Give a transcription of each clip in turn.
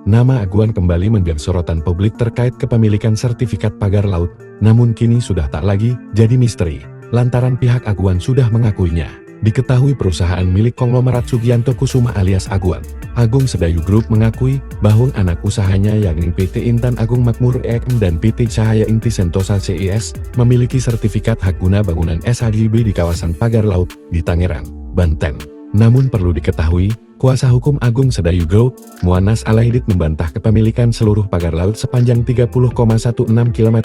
Nama Aguan kembali menjadi sorotan publik terkait kepemilikan sertifikat pagar laut, namun kini sudah tak lagi jadi misteri, lantaran pihak Aguan sudah mengakuinya. Diketahui perusahaan milik konglomerat Sugianto Kusuma alias Aguan, Agung Sedayu Group mengakui bahwa anak usahanya yakni PT Intan Agung Makmur EM dan PT Cahaya Inti Sentosa CIS memiliki sertifikat hak guna bangunan SHGB di kawasan pagar laut di Tangerang, Banten. Namun perlu diketahui, kuasa hukum Agung Sedayu Group, Muanas Alaidit membantah kepemilikan seluruh pagar laut sepanjang 30,16 km.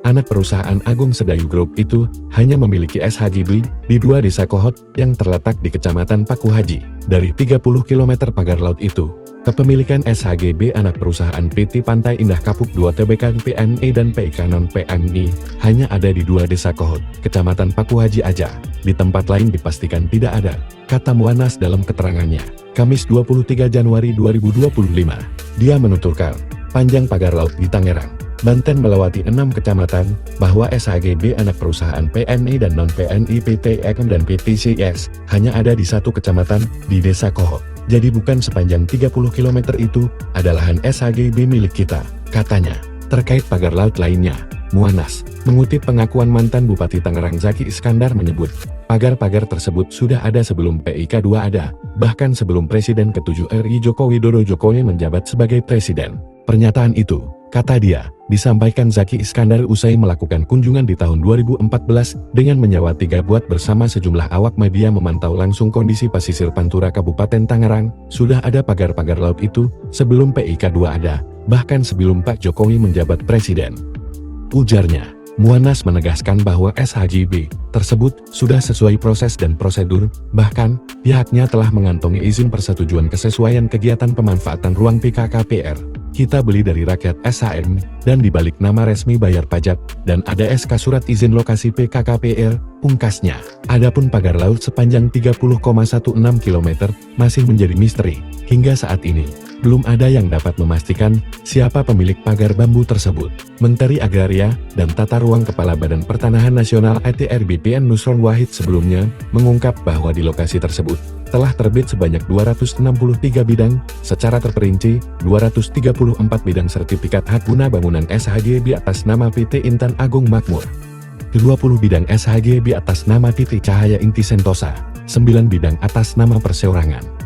Anak perusahaan Agung Sedayu Group itu hanya memiliki SHGB di 2 desa Kohot yang terletak di Kecamatan Paku Haji. Dari 30 km pagar laut itu, kepemilikan SHGB anak perusahaan PT Pantai Indah Kapuk 2 Tbk PNE dan PIK non PMI hanya ada di 2 desa Kohot, Kecamatan Paku Haji aja. Di tempat lain dipastikan tidak ada, kata Muanas dalam keterangannya, Kamis 23 Januari 2025. Dia menuturkan, panjang pagar laut di Tangerang, Banten melewati 6 kecamatan, bahwa SHGB anak perusahaan PNI dan non-PNI PT EM dan PT CIS hanya ada di 1 kecamatan, di Desa Kohot. Jadi bukan sepanjang 30 km itu adalah lahan SHGB milik kita, katanya. Terkait pagar laut lainnya, Muanas mengutip pengakuan mantan Bupati Tangerang Zaki Iskandar menyebut, pagar-pagar tersebut sudah ada sebelum PIK 2 ada, bahkan sebelum Presiden ke-7 RI Joko Widodo Jokowi menjabat sebagai Presiden. Pernyataan itu, kata dia, disampaikan Zaki Iskandar usai melakukan kunjungan di tahun 2014 dengan menyewa 3 bot bersama sejumlah awak media memantau langsung kondisi pesisir Pantura Kabupaten Tangerang. Sudah ada pagar-pagar laut itu sebelum PIK 2 ada, bahkan sebelum Pak Jokowi menjabat Presiden. Ujarnya, Muanas menegaskan bahwa SHGB tersebut sudah sesuai proses dan prosedur, bahkan pihaknya telah mengantongi izin persetujuan kesesuaian kegiatan pemanfaatan ruang PKKPR. Kita beli dari rakyat SHM, dan dibalik nama resmi bayar pajak, dan ada SK surat izin lokasi PKKPR, pungkasnya. Adapun pagar laut sepanjang 30,16 km masih menjadi misteri. Hingga saat ini, belum ada yang dapat memastikan siapa pemilik pagar bambu tersebut. Menteri Agraria dan Tata Ruang Kepala Badan Pertanahan Nasional ATR BPN Nusron Wahid sebelumnya mengungkap bahwa di lokasi tersebut telah terbit sebanyak 263 bidang, secara terperinci 234 bidang sertifikat hak guna bangunan SHGB atas nama PT Intan Agung Makmur, 20 bidang SHGB atas nama PT Cahaya Inti Sentosa, 9 bidang atas nama perseorangan.